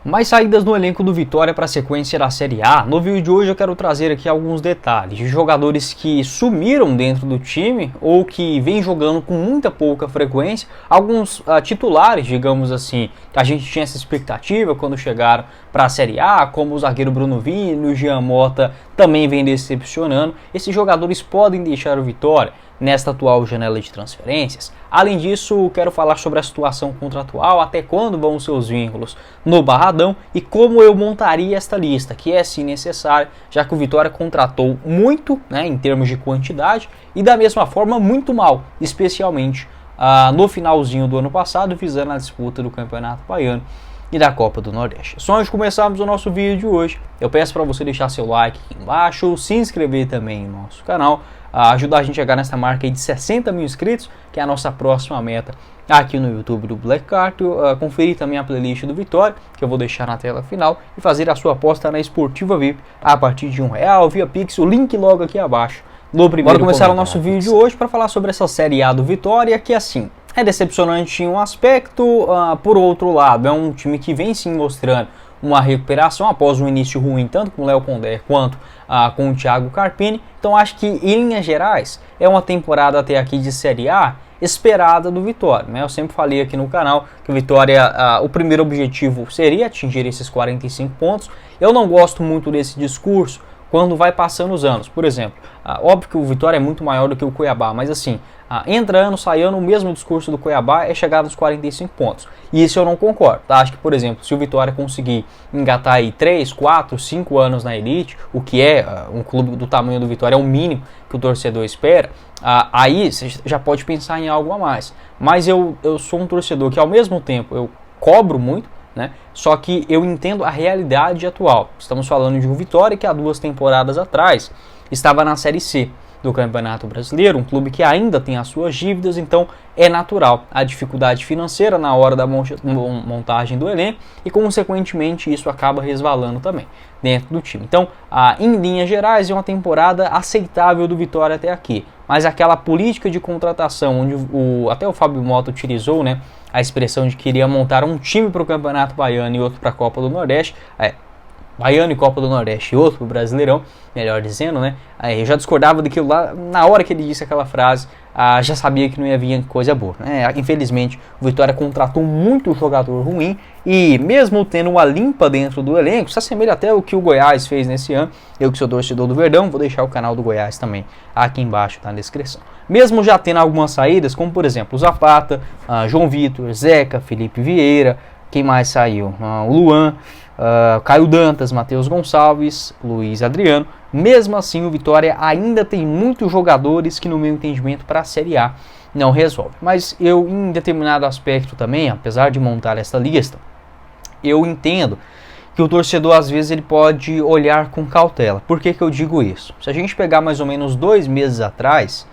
Mais saídas no elenco do Vitória para a sequência da Série A. No vídeo de hoje eu quero trazer aqui alguns detalhes de jogadores que sumiram dentro do time ou que vêm jogando com muita pouca frequência. Alguns titulares, digamos assim, que a gente tinha essa expectativa quando chegaram para a Série A, como o zagueiro Bruno Vini, o Jean Mota também vem decepcionando. Esses jogadores podem deixar o Vitória nesta atual janela de transferências. Além disso, quero falar sobre a situação contratual, até quando vão seus vínculos no Barradão e como eu montaria esta lista, que é sim necessária, já que o Vitória contratou muito, em termos de quantidade, e da mesma forma muito mal, especialmente no finalzinho do ano passado, visando a disputa do Campeonato Baiano e da Copa do Nordeste. Só antes de começarmos o nosso vídeo de hoje, eu peço para você deixar seu like aqui embaixo, se inscrever também no nosso canal, ajudar a gente a chegar nessa marca aí de 60 mil inscritos, que é a nossa próxima meta aqui no YouTube do Black Cartel. Conferir também a playlist do Vitória, que eu vou deixar na tela final, e fazer a sua aposta na Esportiva VIP a partir de R$1 via Pix, o link logo aqui abaixo no primeiro. Bora começar o nosso vídeo de hoje para falar sobre essa Série A do Vitória, que assim, é decepcionante em um aspecto, por outro lado, é um time que vem sim mostrando uma recuperação após um início ruim, tanto com o Léo Condé quanto com o Thiago Carpini. Então acho que, em linhas gerais, é uma temporada até aqui de Série A esperada do Vitória, Eu sempre falei aqui no canal que o Vitória, o primeiro objetivo seria atingir esses 45 pontos. Eu não gosto muito desse discurso quando vai passando os anos. Por exemplo, óbvio que o Vitória é muito maior do que o Cuiabá, mas assim, entra ano, sai ano, o mesmo discurso do Cuiabá é chegar nos 45 pontos. E isso eu não concordo, Acho que, por exemplo, se o Vitória conseguir engatar aí 3, 4, 5 anos na elite, o que é um clube do tamanho do Vitória, é o mínimo que o torcedor espera, aí você já pode pensar em algo a mais. Mas eu sou um torcedor que, ao mesmo tempo, eu cobro muito, Só que eu entendo a realidade atual. Estamos falando de um Vitória que há 2 temporadas atrás estava na Série C do Campeonato Brasileiro, um clube que ainda tem as suas dívidas, então é natural a dificuldade financeira na hora da montagem do elenco e, consequentemente, isso acaba resvalando também dentro do time. Então, em linhas gerais, é uma temporada aceitável do Vitória até aqui, mas aquela política de contratação, onde até o Fábio Mota utilizou, a expressão de que iria montar um time para o Campeonato Baiano e outro para a Copa do Nordeste, Baiano e Copa do Nordeste e outro pro Brasileirão, melhor dizendo, Eu já discordava daquilo lá, na hora que ele disse aquela frase, já sabia que não ia vir coisa boa, Infelizmente, o Vitória contratou muito jogador ruim e, mesmo tendo uma limpa dentro do elenco, se assemelha até o que o Goiás fez nesse ano. Eu que sou torcedor do Verdão, vou deixar o canal do Goiás também aqui embaixo, na descrição. Mesmo já tendo algumas saídas, como por exemplo o Zapata, João Vitor, Zeca, Felipe Vieira, quem mais saiu? O Luan, Caio Dantas, Matheus Gonçalves, Luiz Adriano. Mesmo assim, o Vitória ainda tem muitos jogadores que, no meu entendimento, para a Série A não resolve. Mas eu, em determinado aspecto também, apesar de montar essa lista, eu entendo que o torcedor, às vezes, ele pode olhar com cautela. Por que eu digo isso? Se a gente pegar mais ou menos 2 meses atrás,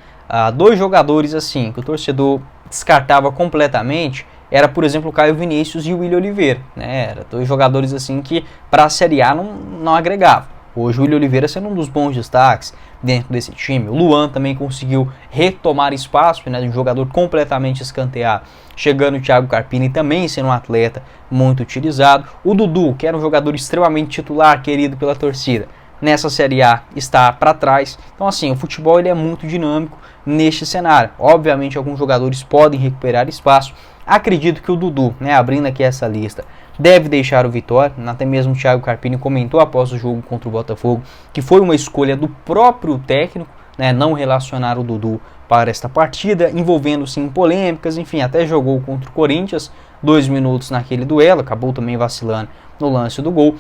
2 jogadores assim que o torcedor descartava completamente, era, por exemplo, o Caio Vinícius e o Willian Oliveira, Era 2 jogadores assim que para a Série A não agregavam. Hoje o Willian Oliveira sendo um dos bons destaques dentro desse time. O Luan também conseguiu retomar espaço, de um jogador completamente escanteado. Chegando o Thiago Carpini também sendo um atleta muito utilizado. O Dudu, que era um jogador extremamente titular, querido pela torcida, nessa Série A está para trás. Então assim, o futebol ele é muito dinâmico neste cenário. Obviamente alguns jogadores podem recuperar espaço. Acredito que o Dudu, abrindo aqui essa lista, deve deixar o Vitória. Até mesmo o Thiago Carpini comentou após o jogo contra o Botafogo que foi uma escolha do próprio técnico, não relacionar o Dudu para esta partida, envolvendo sim polêmicas, enfim, até jogou contra o Corinthians 2 minutos naquele duelo, acabou também vacilando no lance do gol,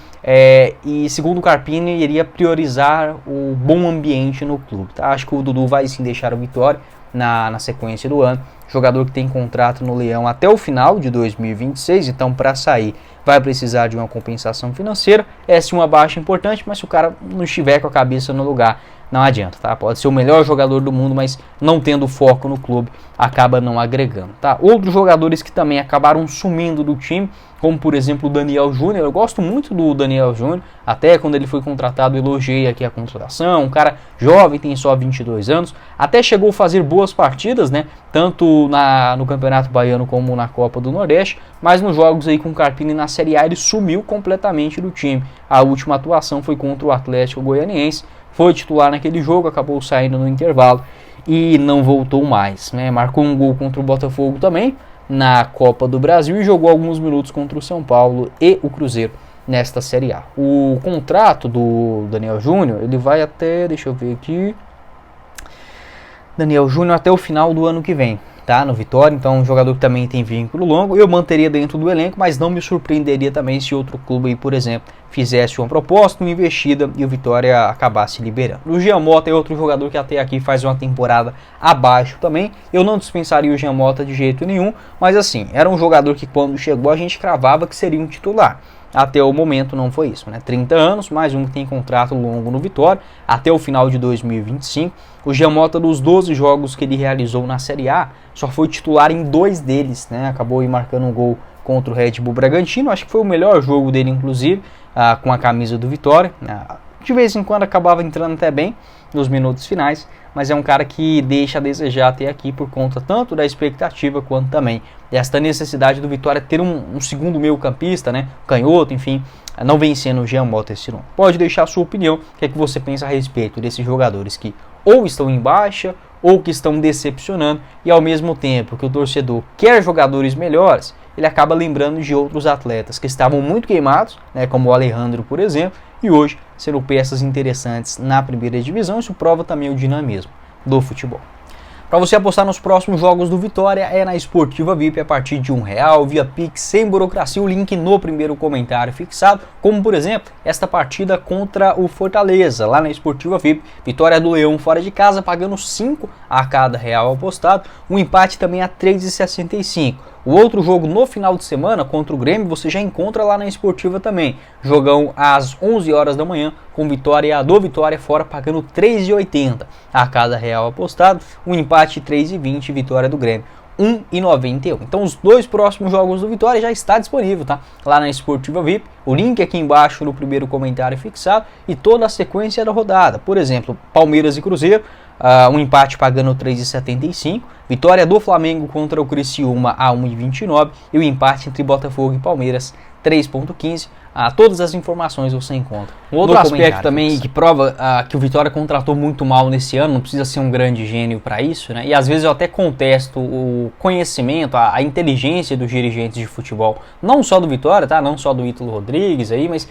e segundo o Carpini iria priorizar o bom ambiente no clube, Acho que o Dudu vai sim deixar o Vitória na sequência do ano, jogador que tem contrato no Leão até o final de 2026, então para sair vai precisar de uma compensação financeira. Essa é uma baixa importante, mas se o cara não estiver com a cabeça no lugar, não adianta, Pode ser o melhor jogador do mundo, mas não tendo foco no clube, acaba não agregando, Outros jogadores que também acabaram sumindo do time, como por exemplo o Daniel Júnior. Eu gosto muito do Daniel Júnior, até quando ele foi contratado elogiei aqui a contratação, um cara jovem, tem só 22 anos, até chegou a fazer boas partidas, né, tanto no Campeonato Baiano como na Copa do Nordeste, mas nos jogos aí com o Carpini na Série A ele sumiu completamente do time. A última atuação foi contra o Atlético Goianiense, foi titular naquele jogo, acabou saindo no intervalo e não voltou mais, né? Marcou um gol contra o Botafogo também na Copa do Brasil e jogou alguns minutos contra o São Paulo e o Cruzeiro nesta Série A. O contrato do Daniel Júnior, ele vai até, deixa eu ver aqui, Daniel Júnior até o final do ano que vem, tá? No Vitória, então um jogador que também tem vínculo longo, eu manteria dentro do elenco, mas não me surpreenderia também se outro clube aí, por exemplo, fizesse uma proposta, uma investida e o Vitória acabasse liberando. O Jean Mota é outro jogador que até aqui faz uma temporada abaixo também, eu não dispensaria o Jean Mota de jeito nenhum, mas assim, era um jogador que quando chegou a gente cravava que seria um titular. Até o momento não foi isso, né? 30 anos, mais um que tem contrato longo no Vitória, até o final de 2025. O Jean Mota, dos 12 jogos que ele realizou na Série A, só foi titular em 2 deles, né? Acabou aí marcando um gol contra o Red Bull Bragantino, acho que foi o melhor jogo dele, inclusive, com a camisa do Vitória. De vez em quando acabava entrando até bem nos minutos finais, mas é um cara que deixa a desejar até aqui por conta tanto da expectativa quanto também desta necessidade do Vitória ter um segundo meio campista, né, canhoto, enfim, não vencendo o Jean Mota esse ano. Pode deixar a sua opinião, o que é que você pensa a respeito desses jogadores que ou estão em baixa ou que estão decepcionando e ao mesmo tempo que o torcedor quer jogadores melhores, ele acaba lembrando de outros atletas que estavam muito queimados, né, como o Alejandro, por exemplo, e hoje serão peças interessantes na primeira divisão. Isso prova também o dinamismo do futebol. Para você apostar nos próximos jogos do Vitória é na Esportiva VIP a partir de R$1 via Pix, sem burocracia, o link no primeiro comentário fixado, como por exemplo esta partida contra o Fortaleza, lá na Esportiva VIP, vitória do Leão fora de casa, pagando 5 a cada real apostado, um empate também a 3,65. O outro jogo no final de semana contra o Grêmio você já encontra lá na Esportiva também. Jogão às 11 horas da manhã com vitória do Vitória fora pagando 3,80 a cada real apostado. Um empate 3,20 vitória do Grêmio 1,91. Então os 2 próximos jogos do Vitória já está disponível, tá? Lá na Esportiva VIP. O link aqui embaixo no primeiro comentário fixado e toda a sequência da rodada. Por exemplo, Palmeiras e Cruzeiro. Um empate pagando 3,75, vitória do Flamengo contra o Criciúma a 1,29 e o empate entre Botafogo e Palmeiras 3,15. Todas as informações você encontra. Um outro aspecto também que prova que o Vitória contratou muito mal nesse ano, não precisa ser um grande gênio para isso, né? E às vezes eu até contesto o conhecimento, a inteligência dos dirigentes de futebol, não só do Vitória, tá? Não só do Ítalo Rodrigues aí, mas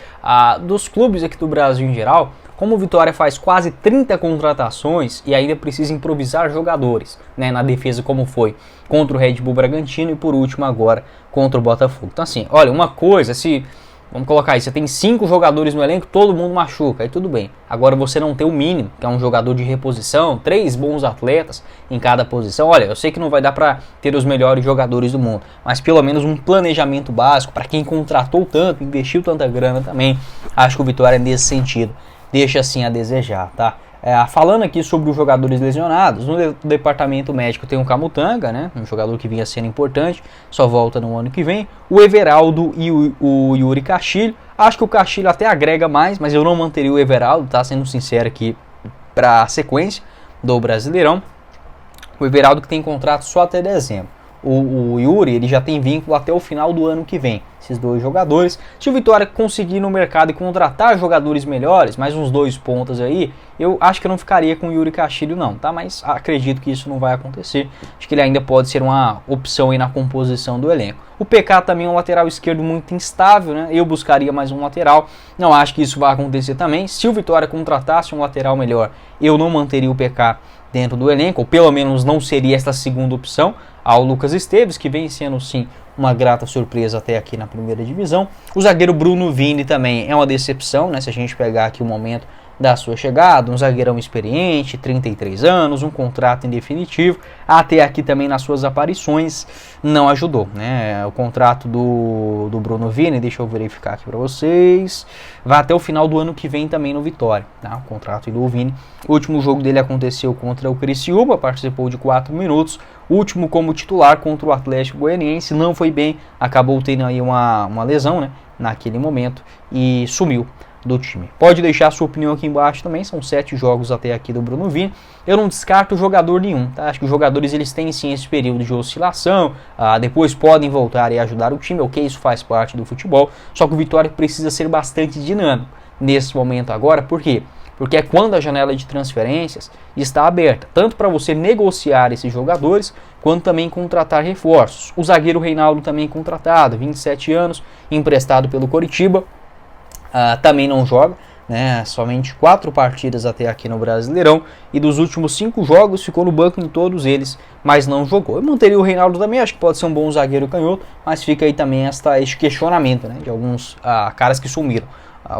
dos clubes aqui do Brasil em geral. Como o Vitória faz quase 30 contratações e ainda precisa improvisar jogadores, né, na defesa como foi contra o Red Bull Bragantino e por último agora contra o Botafogo. Então assim, olha, uma coisa, vamos colocar aí, você tem 5 jogadores no elenco, todo mundo machuca, aí tudo bem. Agora você não tem o mínimo, que é um jogador de reposição, 3 bons atletas em cada posição. Olha, eu sei que não vai dar para ter os melhores jogadores do mundo, mas pelo menos um planejamento básico para quem contratou tanto, investiu tanta grana também. Acho que o Vitória nesse sentido deixa assim a desejar, tá? Falando aqui sobre os jogadores lesionados, no departamento médico tem o Camutanga, né? Um jogador que vinha sendo importante, só volta no ano que vem. O Everaldo e o Yuri Castilho. Acho que o Castilho até agrega mais, mas eu não manteria o Everaldo, tá? Sendo sincero aqui para a sequência do Brasileirão. O Everaldo que tem contrato só até dezembro. O Yuri, ele já tem vínculo até o final do ano que vem. Esses 2 jogadores. Se o Vitória conseguir no mercado e contratar jogadores melhores, mais uns 2 pontas aí, eu acho que eu não ficaria com o Yuri Castilho não, tá? Mas acredito que isso não vai acontecer. Acho que ele ainda pode ser uma opção aí na composição do elenco. O PK também é um lateral esquerdo muito instável, né? Eu buscaria mais um lateral. Não acho que isso vai acontecer também. Se o Vitória contratasse um lateral melhor, eu não manteria o PK dentro do elenco, ou pelo menos não seria esta segunda opção ao Lucas Esteves, que vem sendo sim uma grata surpresa até aqui na primeira divisão. O zagueiro Bruno Vini também é uma decepção, né? Se a gente pegar aqui o momento da sua chegada, um zagueirão experiente, 33 anos, um contrato em definitivo, até aqui também nas suas aparições não ajudou, né? O contrato do Bruno Vini, deixa eu verificar aqui para vocês, vai até o final do ano que vem também no Vitória, tá? O contrato do Vini, o último jogo dele aconteceu contra o Criciúma, participou de 4 minutos, o último como titular contra o Atlético Goianiense, não foi bem, acabou tendo aí uma lesão, né, naquele momento e sumiu do time. Pode deixar a sua opinião aqui embaixo também, são 7 jogos até aqui do Bruno Vini. Eu não descarto jogador nenhum, tá? Acho que os jogadores eles têm sim esse período de oscilação, depois podem voltar e ajudar o time, ok, isso faz parte do futebol, só que o Vitória precisa ser bastante dinâmico nesse momento agora, por quê? Porque é quando a janela de transferências está aberta, tanto para você negociar esses jogadores, quanto também contratar reforços. O zagueiro Reinaldo também contratado, 27 anos, emprestado pelo Coritiba, também não joga, né? Somente 4 partidas até aqui no Brasileirão, e dos últimos 5 jogos ficou no banco em todos eles, mas não jogou. Eu manteria o Reinaldo também, acho que pode ser um bom zagueiro canhoto, mas fica aí também este questionamento, né, de alguns caras que sumiram.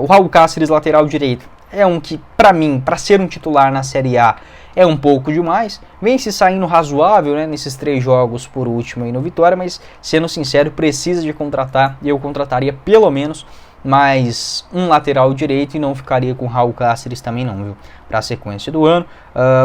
O Raul Cáceres, lateral direito, é um que, para mim, para ser um titular na Série A, é um pouco demais. Vem se saindo razoável, né, nesses 3 jogos por último aí no Vitória, mas, sendo sincero, precisa de contratar, e eu contrataria pelo menos mais um lateral direito e não ficaria com o Raul Cáceres também não, viu, para a sequência do ano.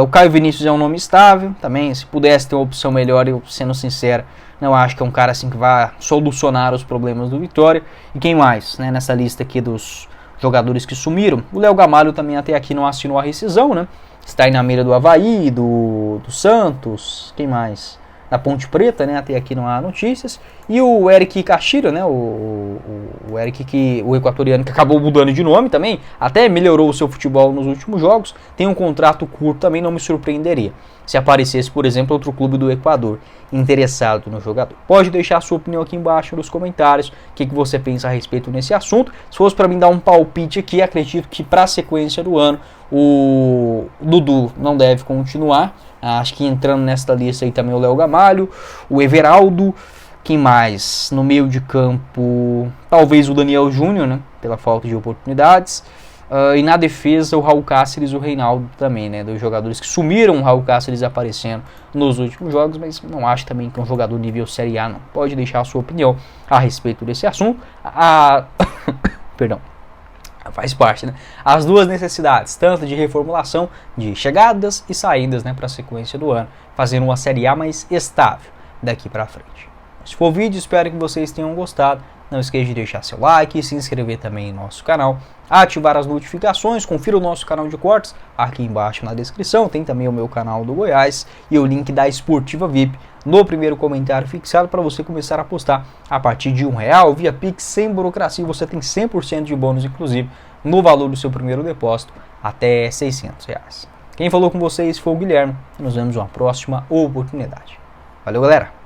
O Caio Vinícius é um nome estável, também, se pudesse ter uma opção melhor, eu, sendo sincero, não acho que é um cara assim que vai solucionar os problemas do Vitória. E quem mais, né, nessa lista aqui dos jogadores que sumiram? O Léo Gamalho também até aqui não assinou a rescisão, né? Está aí na mira do Avaí, do Santos, quem mais? Da Ponte Preta, né? Até aqui não há notícias. E o Eric Castilho, né? O Eric, o equatoriano, que acabou mudando de nome também, até melhorou o seu futebol nos últimos jogos, tem um contrato curto, também não me surpreenderia se aparecesse, por exemplo, outro clube do Equador interessado no jogador. Pode deixar a sua opinião aqui embaixo nos comentários, o que você pensa a respeito nesse assunto. Se fosse para mim dar um palpite aqui, acredito que para a sequência do ano, o Dudu não deve continuar. Acho que entrando nesta lista aí também o Léo Gamalho, o Everaldo, quem mais? No meio de campo, talvez o Daniel Júnior, né? Pela falta de oportunidades. E na defesa, o Raul Cáceres e o Reinaldo também, né? Dos jogadores que sumiram, o Raul Cáceres aparecendo nos últimos jogos, mas não acho também que é um jogador nível Série A, não. Pode deixar a sua opinião a respeito desse assunto. Perdão. Faz parte, né? As duas necessidades, tanto de reformulação, de chegadas e saídas, né, para a sequência do ano, fazendo uma Série A mais estável daqui para frente. Se for o vídeo, espero que vocês tenham gostado. Não esqueça de deixar seu like, se inscrever também no nosso canal, ativar as notificações, confira o nosso canal de cortes aqui embaixo na descrição, tem também o meu canal do Goiás e o link da Esportiva VIP no primeiro comentário fixado para você começar a apostar a partir de R$1 via Pix, sem burocracia. Você tem 100% de bônus, inclusive, no valor do seu primeiro depósito até R$600. Quem falou com vocês foi o Guilherme e nos vemos numa próxima oportunidade. Valeu, galera!